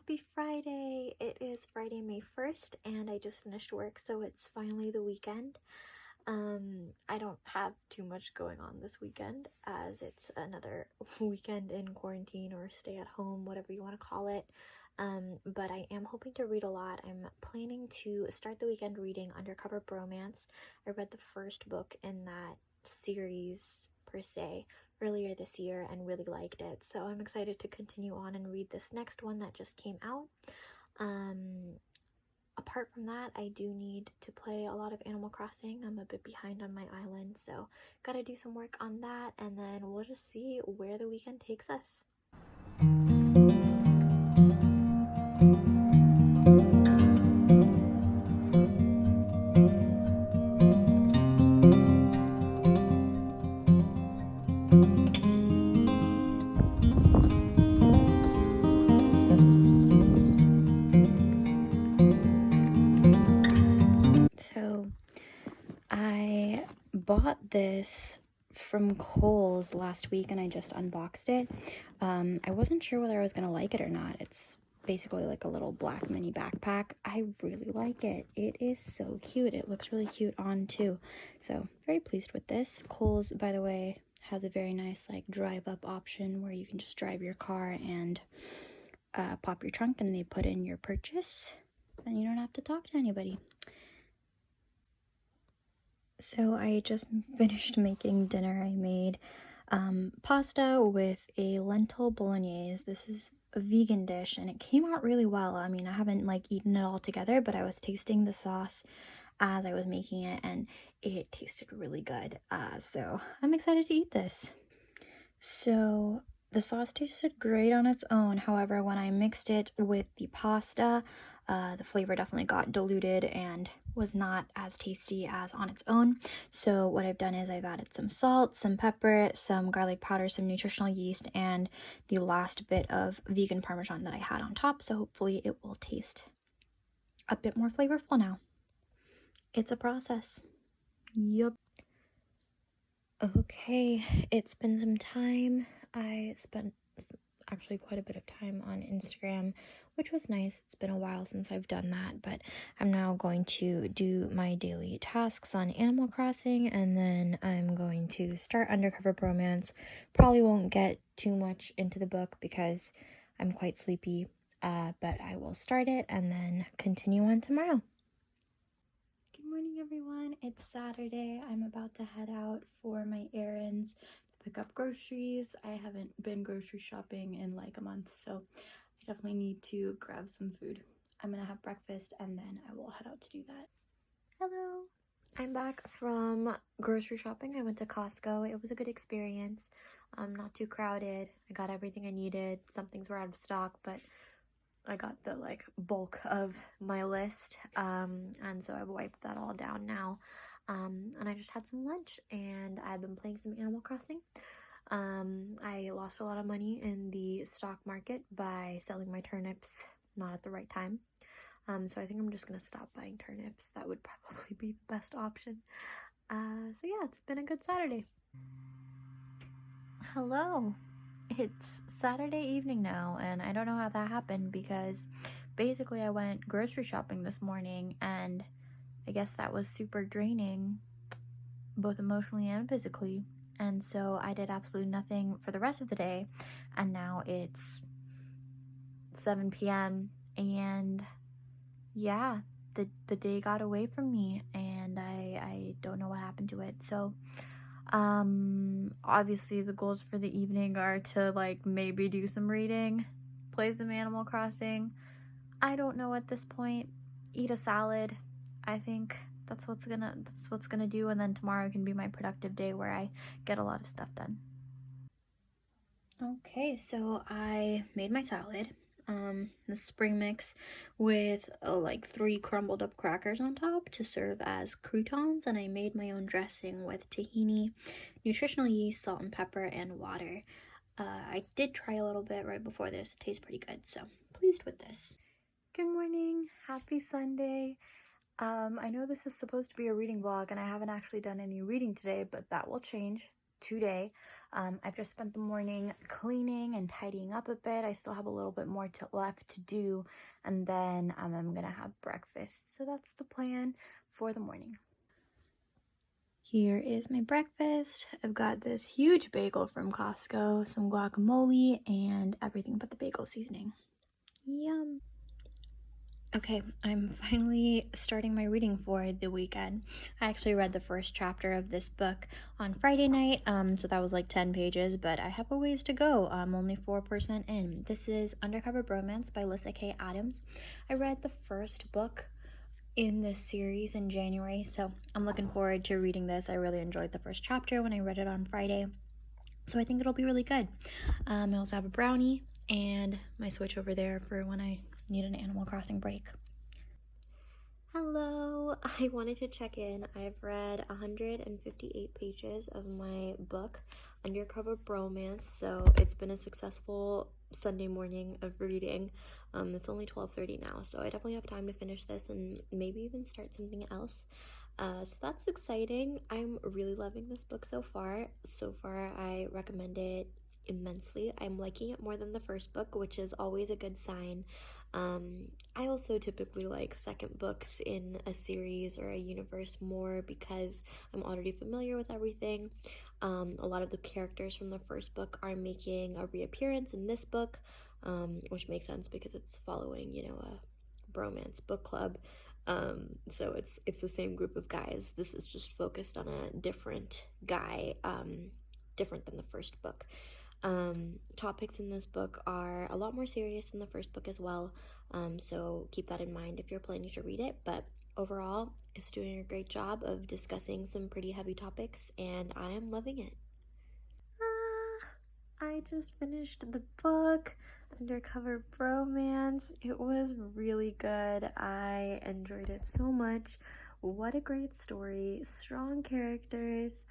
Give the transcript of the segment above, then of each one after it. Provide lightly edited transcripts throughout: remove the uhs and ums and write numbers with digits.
Happy Friday! It is Friday, May 1st, and I just finished work, so it's finally the weekend. I don't have too much going on this weekend, as it's another weekend in quarantine or stay at home, whatever you want to call it. But I am hoping to read a lot. I'm planning to start the weekend reading Undercover Bromance. I read the first book in that series, per se, earlier this year and really liked it, so I'm excited to continue on and read this next one that just came out. Apart from that, I do need to play a lot of Animal Crossing. I'm a bit behind on my island, so gotta do some work on that, and then we'll just see where the weekend takes us. So I bought this from Kohl's last week and I just unboxed it. I wasn't sure whether I was gonna like it or not. It's basically like a little black mini backpack. I really like it. It is so cute. It looks really cute on too. So very pleased with this. Kohl's, by the way, has a very nice like drive up option where you can just drive your car and pop your trunk and they put in your purchase and you don't have to talk to anybody. So I just finished making dinner. I made pasta with a lentil bolognese. This is a vegan dish and it came out really well. I mean, I haven't like eaten it all together, but I was tasting the sauce as I was making it and it tasted really good. So I'm excited to eat this. So the sauce tasted great on its own. However, when I mixed it with the pasta, the flavor definitely got diluted and was not as tasty as on its own. So what I've done is I've added some salt, some pepper, some garlic powder, some nutritional yeast, and the last bit of vegan Parmesan that I had on top. So hopefully it will taste a bit more flavorful now. It's a process. Yup. Okay, it's been some time. I spent actually quite a bit of time on Instagram, which was nice. It's been a while since I've done that, but I'm now going to do my daily tasks on Animal Crossing, and then I'm going to start Undercover Bromance. Probably won't get too much into the book because I'm quite sleepy, but I will start it and then continue on tomorrow. Good morning, everyone. It's Saturday. I'm about to head out for my errands to pick up groceries. I haven't been grocery shopping in like a month, so I definitely need to grab some food. I'm gonna have breakfast and then I will head out to do that. Hello. I'm back from grocery shopping. I went to Costco. It was a good experience. Not too crowded. I got everything I needed. Some things were out of stock, but I got the like bulk of my list, and so I've wiped that all down now, and I just had some lunch and I've been playing some Animal Crossing. I lost a lot of money in the stock market by selling my turnips not at the right time, so I think I'm just gonna stop buying turnips. That would probably be the best option. So yeah, it's been a good Saturday. Hello. It's Saturday evening now, and I don't know how that happened because basically I went grocery shopping this morning, and I guess that was super draining, both emotionally and physically. And so I did absolutely nothing for the rest of the day, and now it's 7 p.m. and yeah, the day got away from me, and I don't know what happened to it. So obviously the goals for the evening are to like maybe do some reading, play some Animal Crossing. I don't know at this point. Eat a salad. I think that's what's gonna do, and then tomorrow can be my productive day where I get a lot of stuff done. Okay, so I made my salad. The spring mix with like 3 crumbled up crackers on top to serve as croutons, and I made my own dressing with tahini, nutritional yeast, salt and pepper, and water. I did try a little bit right before this. It tastes pretty good, so pleased with this. Good morning, happy Sunday. I know this is supposed to be a reading vlog and I haven't actually done any reading today, but that will change. today. I've just spent the morning cleaning and tidying up a bit. I still have a little bit more left to do, and then I'm gonna have breakfast. So that's the plan for the morning. Here is my breakfast. I've got this huge bagel from Costco, some guacamole, and everything but the bagel seasoning. Yum. Okay, I'm finally starting my reading for the weekend. I actually read the first chapter of this book on Friday night, so that was like 10 pages, but I have a ways to go. I'm only 4% in. This is Undercover Bromance by Lyssa Kay Adams. I read the first book in this series in January, so I'm looking forward to reading this. I really enjoyed the first chapter when I read it on Friday, so I think it'll be really good. I also have a brownie and my Switch over there for when I need an Animal Crossing break. Hello, I wanted to check in. I've read 158 pages of my book, Undercover Bromance, so it's been a successful Sunday morning of reading. It's only 12:30 now, so I definitely have time to finish this and maybe even start something else. So that's exciting. I'm really loving this book so far. I recommend it immensely. I'm liking it more than the first book, which is always a good sign. I also typically like second books in a series or a universe more because I'm already familiar with everything. A lot of the characters from the first book are making a reappearance in this book, which makes sense because it's following, a bromance book club. So it's the same group of guys. This is just focused on a different guy, different than the first book. Topics in this book are a lot more serious than the first book as well, so keep that in mind if you're planning to read it, but overall it's doing a great job of discussing some pretty heavy topics and I am loving it. I just finished the book, Undercover Bromance. It was really good. I enjoyed it so much. What a great story, strong characters,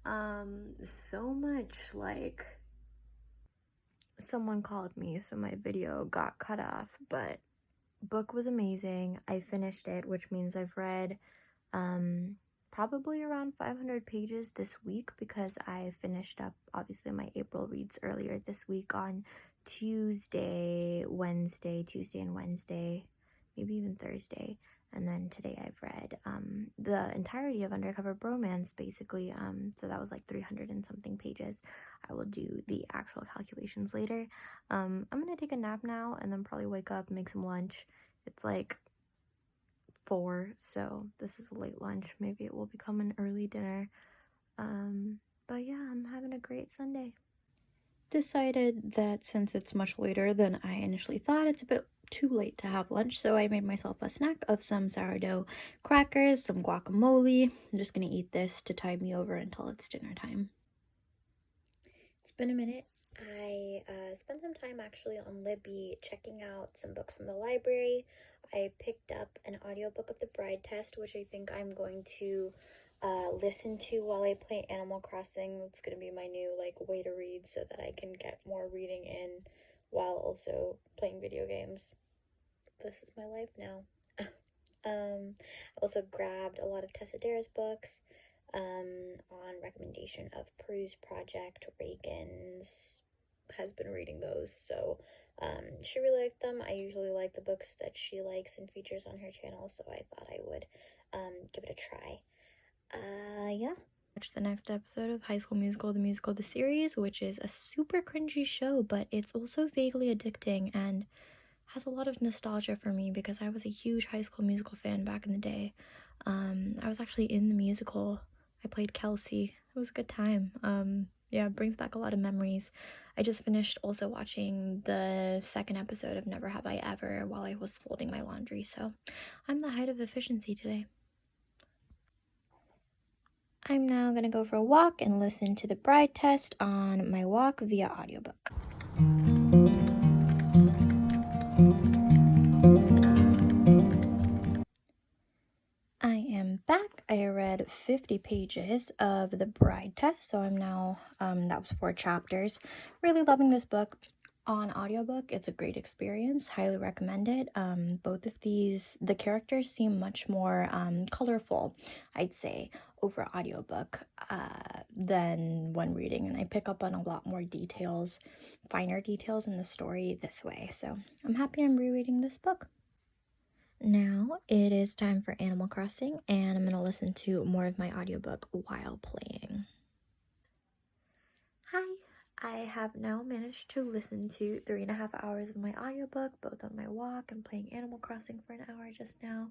so much like someone called me, so my video got cut off, but book was amazing. I finished it, which means I've read probably around 500 pages this week because I finished up obviously my April reads earlier this week on Tuesday and Wednesday, maybe even Thursday. And then today I've read the entirety of Undercover Bromance, basically. So that was like 300 and something pages. I will do the actual calculations later. I'm gonna take a nap now and then probably wake up, make some lunch. It's like 4, so this is a late lunch. Maybe it will become an early dinner. But yeah, I'm having a great Sunday. Decided that since it's much later than I initially thought, it's a bit too late to have lunch, so I made myself a snack of some sourdough crackers, some guacamole. I'm just gonna eat this to tide me over until it's dinner time. It's been a minute. I spent some time actually on Libby checking out some books from the library. I picked up an audiobook of The Bride Test, which I think I'm going to listen to while I play Animal Crossing. It's going to be my new way to read so that I can get more reading in while also playing video games. This is my life now. I also grabbed a lot of Tessa Dare's books on recommendation of Peru's Project. Reagan's has been reading those, so she really liked them. I usually like the books that she likes and features on her channel, so I thought I would give it a try. Yeah. Watch the next episode of High School Musical, the musical, the series, which is a super cringy show, but it's also vaguely addicting and has a lot of nostalgia for me because I was a huge High School Musical fan back in the day. I was actually in the musical. I played Kelsey. It was a good time. Yeah, it brings back a lot of memories. I just finished also watching the second episode of Never Have I Ever while I was folding my laundry, so I'm the height of efficiency today. I'm now gonna go for a walk and listen to The Bride Test on my walk via audiobook. I am back. I read 50 pages of The Bride Test, so I'm now, that was 4 chapters. Really loving this book. On audiobook, it's a great experience. Highly recommend it. Both of these, the characters seem much more colorful, I'd say, over audiobook than when reading. And I pick up on a lot more details, finer details in the story this way. So I'm happy I'm rereading this book. Now it is time for Animal Crossing, and I'm going to listen to more of my audiobook while playing. Hi, I have now managed to listen to 3.5 hours of my audiobook, both on my walk and playing Animal Crossing for an hour just now.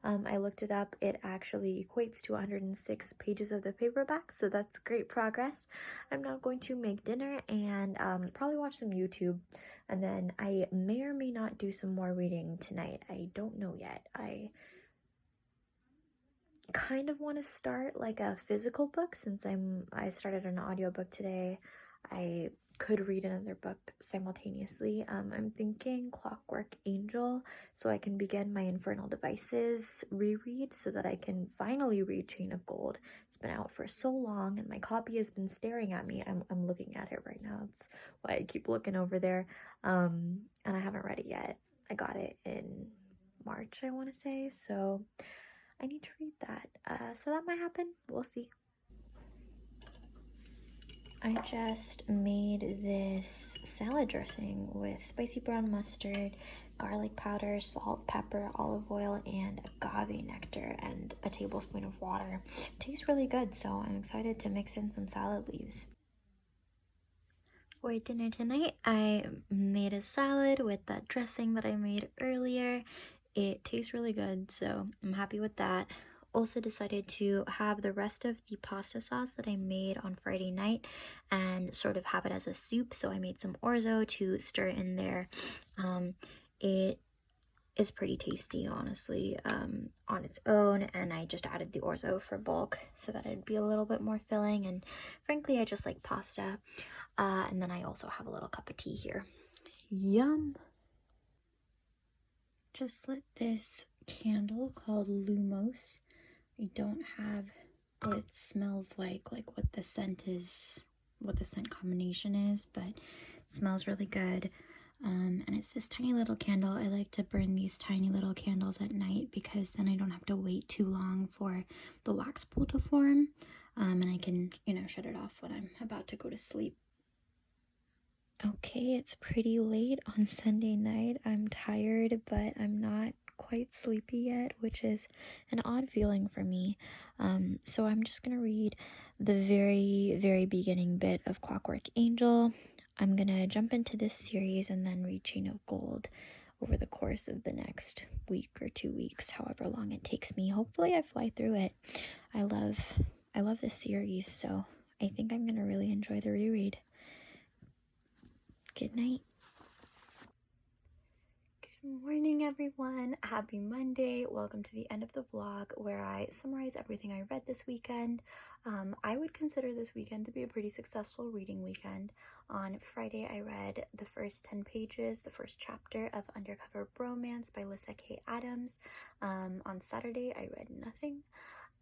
I looked it up. It actually equates to 106 pages of the paperback, so that's great progress. I'm now going to make dinner and probably watch some YouTube, and then I may or may not do some more reading tonight. I don't know yet. I kind of want to start like a physical book since I started an audiobook today. I could read another book simultaneously. I'm thinking Clockwork Angel, so I can begin my Infernal Devices reread so that I can finally read Chain of Gold. It's been out for so long and my copy has been staring at me. I'm looking at it right now. That's why I keep looking over there. And I haven't read it yet. I got it in March, I want to say, so I need to read that. So that might happen. We'll see. I just made this salad dressing with spicy brown mustard, garlic powder, salt, pepper, olive oil, and agave nectar, and a tablespoon of water. It tastes really good, so I'm excited to mix in some salad leaves. For dinner tonight, I made a salad with that dressing that I made earlier. It tastes really good, so I'm happy with that. Also decided to have the rest of the pasta sauce that I made on Friday night and sort of have it as a soup. So I made some orzo to stir in there. It is pretty tasty, honestly, on its own, and I just added the orzo for bulk so that it'd be a little bit more filling, and frankly I just like pasta. And then I also have a little cup of tea here. Yum! Just lit this candle called Lumos. I don't have what it smells like what the scent is, what the scent combination is, but it smells really good. And it's this tiny little candle. I like to burn these tiny little candles at night because then I don't have to wait too long for the wax pool to form. And I can, shut it off when I'm about to go to sleep. Okay, it's pretty late on Sunday night. I'm tired, but I'm not quite sleepy yet, which is an odd feeling for me. So I'm just gonna read the very, very beginning bit of Clockwork Angel. I'm gonna jump into this series and then read Chain of Gold over the course of the next week or 2 weeks, however long it takes me. Hopefully I fly through it. I love this series, so I think I'm gonna really enjoy the reread. Good night. Good morning, everyone. Happy Monday. Welcome to the end of the vlog where I summarize everything I read this weekend. I would consider this weekend to be a pretty successful reading weekend. On Friday, I read the first 10 pages, the first chapter of Undercover Bromance by Lyssa Kay Adams. On Saturday, I read nothing.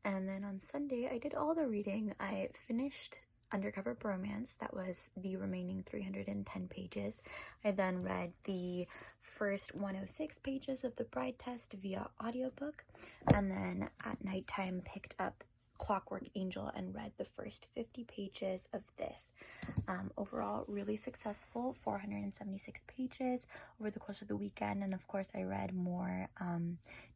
And then on Sunday, I did all the reading. I finished Undercover Bromance. That was the remaining 310 pages. I then read the first 106 pages of The Bride Test via audiobook, and then at nighttime picked up Clockwork Angel and read the first 50 pages of this. Overall, really successful, 476 pages over the course of the weekend, and of course I read more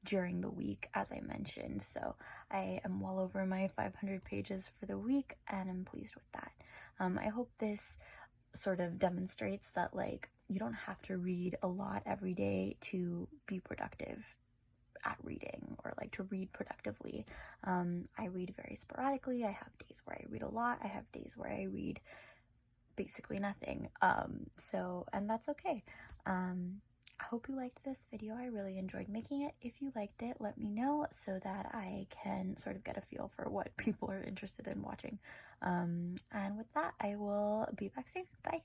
during the week, as I mentioned, so I am well over my 500 pages for the week, and I'm pleased with that. I hope this sort of demonstrates that, you don't have to read a lot every day to be productive at reading, or to read productively. I read very sporadically. I have days where I read a lot. I have days where I read basically nothing. And that's okay. I hope you liked this video. I really enjoyed making it. If you liked it, let me know so that I can sort of get a feel for what people are interested in watching. And with that, I will be back soon. Bye.